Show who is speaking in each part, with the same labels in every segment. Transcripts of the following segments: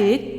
Speaker 1: 1,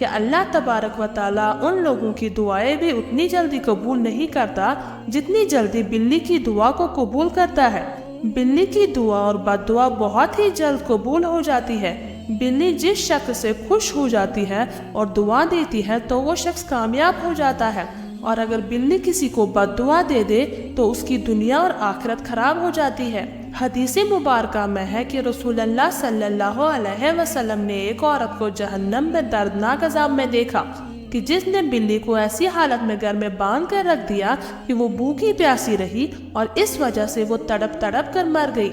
Speaker 1: کہ اللہ تبارک و تعالیٰ ان لوگوں کی دعائیں بھی اتنی جلدی قبول نہیں کرتا جتنی جلدی بلی کی دعا کو قبول کرتا ہے۔ بلی کی دعا اور بد دعا بہت ہی جلد قبول ہو جاتی ہے۔ بلی جس شخص سے خوش ہو جاتی ہے اور دعا دیتی ہے تو وہ شخص کامیاب ہو جاتا ہے، اور اگر بلی کسی کو بد دعا دے دے تو اس کی دنیا اور آخرت خراب ہو جاتی ہے۔ حدیث مبارکہ میں ہے کہ رسول اللہ صلی اللہ علیہ وسلم نے ایک عورت کو جہنم میں دردناک عذاب میں دیکھا کہ جس نے بلی کو ایسی حالت میں گھر میں باندھ کر رکھ دیا کہ وہ بھوکی پیاسی رہی اور اس وجہ سے وہ تڑپ تڑپ کر مر گئی۔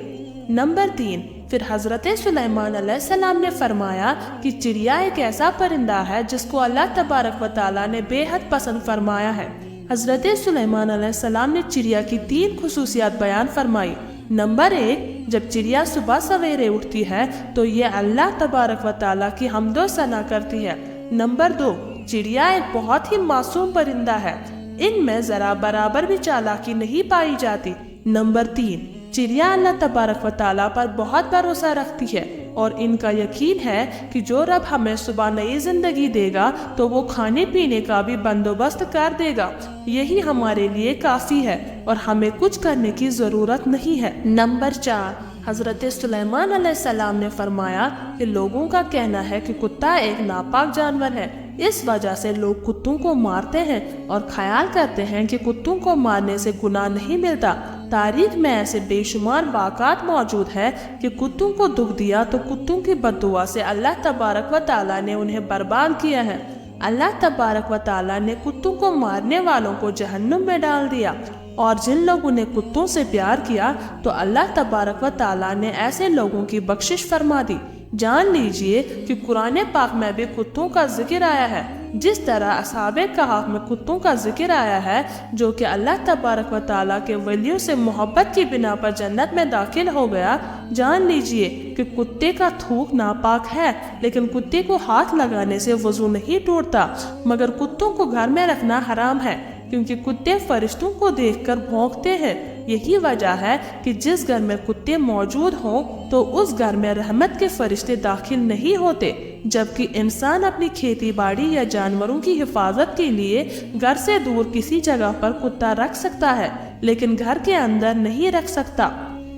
Speaker 1: نمبر 3، پھر حضرت سلیمان علیہ السلام نے فرمایا کہ چڑیا ایک ایسا پرندہ ہے جس کو اللہ تبارک و تعالیٰ نے بے حد پسند فرمایا ہے۔ حضرت سلیمان علیہ السلام نے چڑیا کی 3 خصوصیات بیان فرمائی۔ نمبر 1، جب چڑیا صبح سویرے اٹھتی ہے تو یہ اللہ تبارک و تعالیٰ کی حمد و ثنا کرتی ہے۔ نمبر 2، چڑیا ایک بہت ہی معصوم پرندہ ہے، ان میں ذرا برابر بھی چالاکی نہیں پائی جاتی۔ نمبر 3، چڑیا اللہ تبارک و تعالیٰ پر بہت بھروسہ رکھتی ہے اور ان کا یقین ہے کہ جو رب ہمیں صبح نئی زندگی دے گا تو وہ کھانے پینے کا بھی بندوبست کر دے گا، یہی ہمارے لیے کافی ہے اور ہمیں کچھ کرنے کی ضرورت نہیں ہے۔ نمبر 4، حضرت سلیمان علیہ السلام نے فرمایا کہ لوگوں کا کہنا ہے کہ کتا ایک ناپاک جانور ہے، اس وجہ سے لوگ کتوں کو مارتے ہیں اور خیال کرتے ہیں کہ کتوں کو مارنے سے گناہ نہیں ملتا۔ تاریخ میں ایسے بے شمار واقعات موجود ہے کہ کتوں کو دکھ دیا تو کتوں کی بد دعا سے اللہ تبارک و تعالیٰ نے انہیں برباد کیا ہے۔ اللہ تبارک و تعالیٰ نے کتوں کو مارنے والوں کو جہنم میں ڈال دیا، اور جن لوگوں نے کتوں سے پیار کیا تو اللہ تبارک و تعالیٰ نے ایسے لوگوں کی بخشش فرما دی۔ جان لیجئے کہ قرآن پاک میں بھی کتوں کا ذکر آیا ہے، جس طرح اصحاب کہف میں کتوں کا ذکر آیا ہے جو کہ اللہ تبارک و تعالیٰ کے ولیوں سے محبت کی بنا پر جنت میں داخل ہو گیا۔ جان لیجئے کہ کتے کا تھوک ناپاک ہے، لیکن کتے کو ہاتھ لگانے سے وضو نہیں ٹوٹتا، مگر کتوں کو گھر میں رکھنا حرام ہے کیونکہ کتے فرشتوں کو دیکھ کر بھونکتے ہیں۔ یہی وجہ ہے کہ جس گھر میں کتے موجود ہوں تو اس گھر میں رحمت کے فرشتے داخل نہیں ہوتے، جبکہ انسان اپنی کھیتی باڑی یا جانوروں کی حفاظت کے لیے گھر سے دور کسی جگہ پر کتا رکھ سکتا ہے لیکن گھر کے اندر نہیں رکھ سکتا۔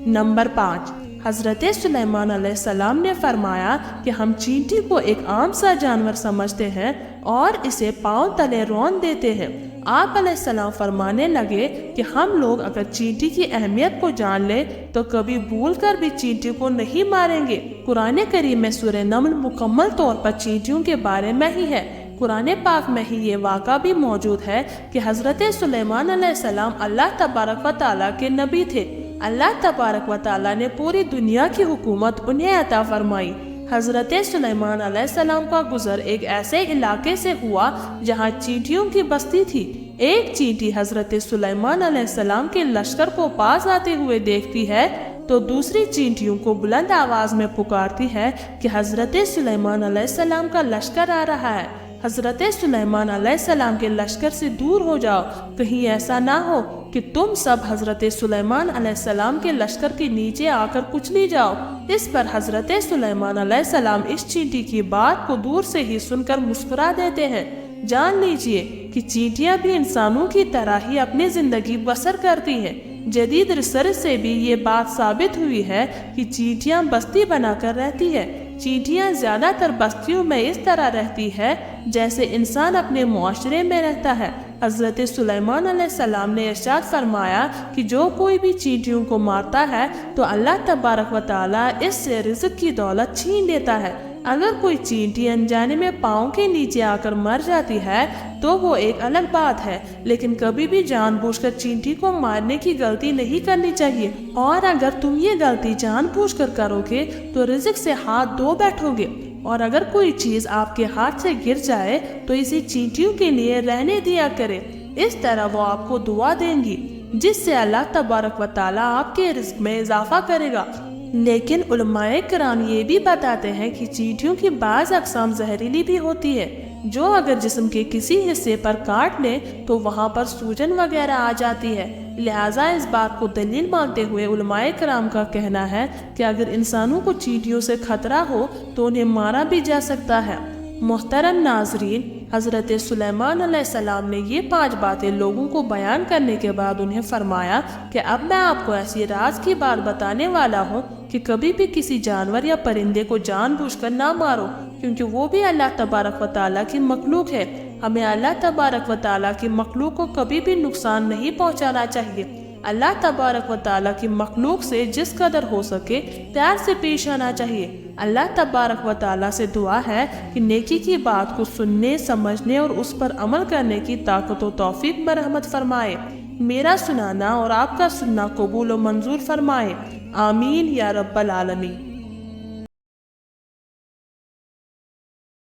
Speaker 1: نمبر 5، حضرت سلیمان علیہ السلام نے فرمایا کہ ہم چینٹی کو ایک عام سا جانور سمجھتے ہیں اور اسے پاؤں تلے رون دیتے ہیں۔ آپ علیہ السلام فرمانے لگے کہ ہم لوگ اگر چینٹی کی اہمیت کو جان لیں تو کبھی بھول کر بھی چینٹی کو نہیں ماریں گے۔ قرآن کریم میں سورہ نمل مکمل طور پر چینٹیوں کے بارے میں ہی ہے۔ قرآن پاک میں ہی یہ واقعہ بھی موجود ہے کہ حضرت سلیمان علیہ السلام اللہ تبارک و تعالیٰ کے نبی تھے۔ اللہ تبارک و تعالیٰ نے پوری دنیا کی حکومت انہیں عطا فرمائی۔ حضرت سلیمان علیہ السلام کا گزر ایک ایسے علاقے سے ہوا جہاں چینٹیوں کی بستی تھی۔ ایک چینٹی حضرت سلیمان علیہ السلام کے لشکر کو پاس آتے ہوئے دیکھتی ہے تو دوسری چینٹیوں کو بلند آواز میں پکارتی ہے کہ حضرت سلیمان علیہ السلام کا لشکر آ رہا ہے۔ حضرت سلیمان علیہ السلام کے لشکر سے دور ہو جاؤ، کہیں ایسا نہ ہو کہ تم سب حضرت سلیمان علیہ السلام کے لشکر کے نیچے آ کر کچلی جاؤ۔ اس پر حضرت سلیمان علیہ السلام اس چینٹی کی بات کو دور سے ہی سن کر مسکرا دیتے ہیں۔ جان لیجئے کہ چینٹیاں بھی انسانوں کی طرح ہی اپنی زندگی بسر کرتی ہیں۔ جدید ریسرچ سے بھی یہ بات ثابت ہوئی ہے کہ چینٹیاں بستی بنا کر رہتی ہے۔ چینٹیاں زیادہ تر بستیوں میں اس طرح رہتی ہے جیسے انسان اپنے معاشرے میں رہتا ہے۔ حضرت سلیمان علیہ السلام نے ارشاد فرمایا کہ جو کوئی بھی چینٹیوں کو مارتا ہے تو اللہ تبارک و تعالیٰ اس سے رزق کی دولت چھین لیتا ہے۔ اگر کوئی چینٹی انجانے میں پاؤں کے نیچے آ کر مر جاتی ہے تو وہ ایک الگ بات ہے، لیکن کبھی بھی جان بوجھ کر چینٹی کو مارنے کی غلطی نہیں کرنی چاہیے، اور اگر تم یہ غلطی جان بوجھ کر کرو گے تو رزق سے ہاتھ دھو بیٹھو گے، اور اگر کوئی چیز آپ کے ہاتھ سے گر جائے تو اسے چینٹیوں کے لیے رہنے دیا کرے، اس طرح وہ آپ کو دعا دیں گی جس سے اللہ تبارک و تعالیٰ آپ کے رزق میں اضافہ کرے گا۔ لیکن علماء کرام یہ بھی بتاتے ہیں کہ چینٹیوں کی بعض اقسام زہریلی بھی ہوتی ہے، جو اگر جسم کے کسی حصے پر کاٹ لے تو وہاں پر سوجن وغیرہ آ جاتی ہے۔ لہٰذا اس بات کو دلیل مانتے ہوئے علماء کرام کا کہنا ہے کہ اگر انسانوں کو چینٹیوں سے خطرہ ہو تو انہیں مارا بھی جا سکتا ہے۔ محترم ناظرین، حضرت سلیمان علیہ السلام نے یہ 5 باتیں لوگوں کو بیان کرنے کے بعد انہیں فرمایا کہ اب میں آپ کو ایسی راز کی بات بتانے والا ہوں کہ کبھی بھی کسی جانور یا پرندے کو جان بوجھ کر نہ مارو، کیونکہ وہ بھی اللہ تبارک و تعالیٰ کی مخلوق ہے۔ ہمیں اللہ تبارک و تعالیٰ کی مخلوق کو کبھی بھی نقصان نہیں پہنچانا چاہیے۔ اللہ تبارک و تعالیٰ کی مخلوق سے جس قدر ہو سکے پیار سے پیش آنا چاہیے۔ اللہ تبارک و تعالیٰ سے دعا ہے کہ نیکی کی بات کو سننے، سمجھنے اور اس پر عمل کرنے کی طاقت و توفیق مرحمت فرمائے۔ میرا سنانا اور آپ کا سننا قبول و منظور فرمائے، آمین یا رب العالمین۔